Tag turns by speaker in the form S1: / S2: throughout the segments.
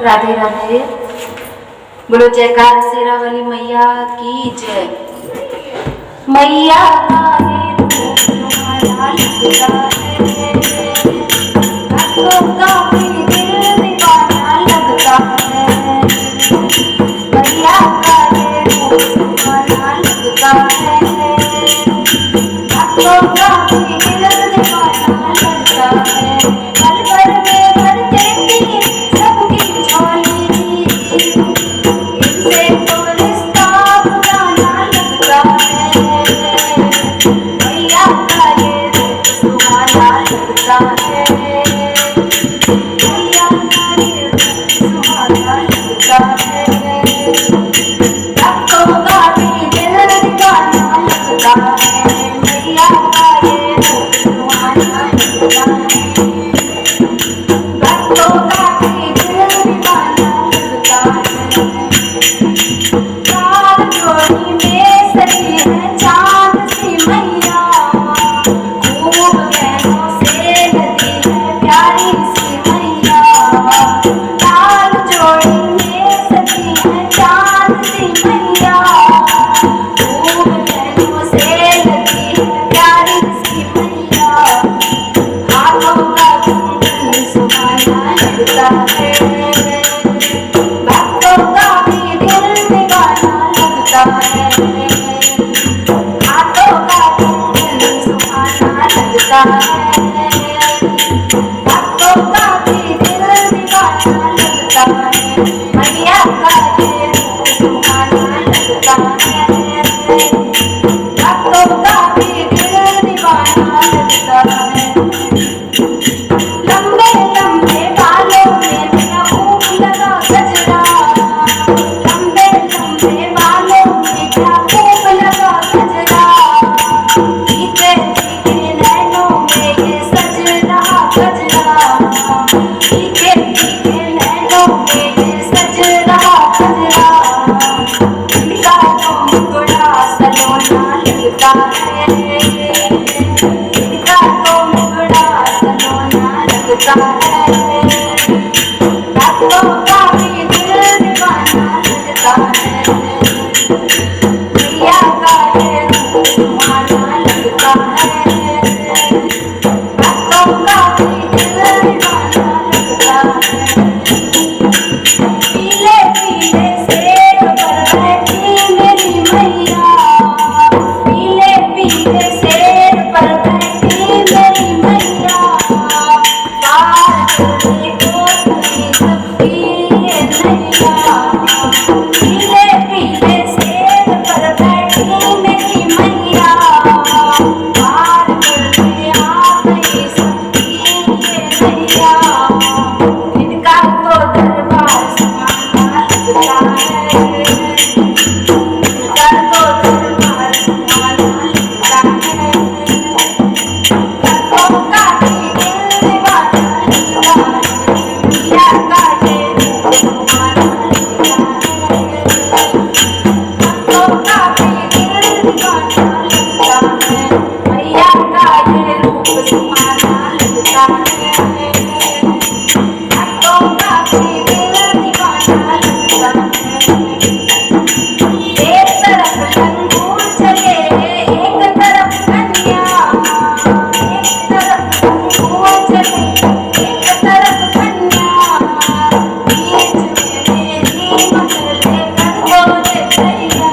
S1: राधे राधे। बोलो जयकार शेरा वाली मैया की जय। मैया का ये रूप तुम्हारा लगता है, भक्तों का भी दिल दीवाना लगता है। मैया का ये रूप तुम्हारा लगता है, भक्तों का भी दिल दीवाना लगता है। पल पल में भर देती सबकी झोली, इनसे तो रिश्ता पुराना लगता है। मैया का ये रूप सुहाना लगता है, मैया का ये रूप सुहाना लगता है। भक्तों का भी दिल दीवाना लगता है, मैया का ये रूप सुहाना लगता है। भक्तों का भी दिल दीवाना लगता है। चार जोड़ी में सजी है चांद सी मैया, खूब गहनों से लदी है प्यारी सी मैया। चार जोड़ी में सजी है चांद सी मैया, खूब गहनों से लदी है प्यारी सी मैया। हाथों का कुंडल सुहाना लगता है, भक्तों का भी दिल दीवाना लगता है। हाथों का कुंडल सुहाना लगता है, भक्तों का भी दिल दीवाना लगता है। मैया का ये रूप सुहाना लगता है, भक्तों का भी दिल दीवाना लगता है। लंबे लंबे बालों में मेरा खूब लगा गजरा, लंबे लंबे बालों में क्या खूब लगा गजरा। फीके फीके नैनों में ये सज रहा गजरा, फीके फीके नैनों में ये सज रहा गजरा। इनका तो मुखड़ा सलोना लगता है, इनका तो मुखड़ा सलोना लगता है। भक्तों का भी दिल दीवाना लगता है, मैया का ये रूप सुहाना लगता है। भक्तों का भी दिल दीवाना लगता है। पीले पीले सेब पर बैठी मेरी मैया, पीले पीले सेब पर बैठी मेरी मैया। पार चली कोसली सबकी ये नैया, पीले पीले सेब पर बैठी मेरी मैया। पार चली आ गई सबकी ये नैया। इनका तो दरबार सुहाना लगता है, इनका तो दरबार सुहाना लगता है। भक्तों का भी दिल दीवाना लगता है, मैया का ये रूप सुहाना लगता है। भक्तों का भी दिल दीवाना लगता है, मैया का ये रूप सुहाना लगता है। भक्तों का भी दिल दीवाना लगता है। एक तरफ लंगूर चले एक तरफ कन्या, एक तरफ लंगूर चले एक तरफ कन्या। बीच में मेरी मचले कर दो रे भैया,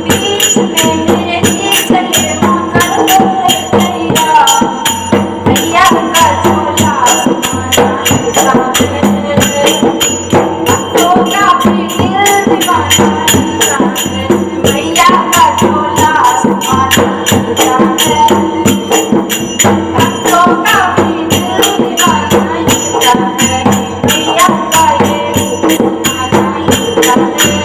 S1: बीच में मेरी चले कर दो रे भैया। मैया का झोला सुहाना लगता है, भक्तों का भी दिल दीवाना लगता है। मैया का झोला सुहाना लगता है, भक्तों का भी दिल दीवाना लगता है। मैया का ये रूप सुहाना लगता है,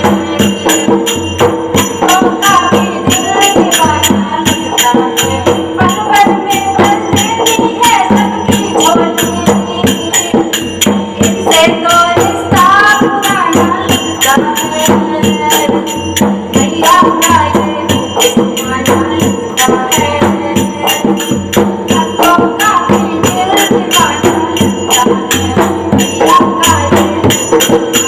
S1: भक्तों का भी दिल दीवाना लगता है। पल पल में भर देती है सबकी झोली, गजरा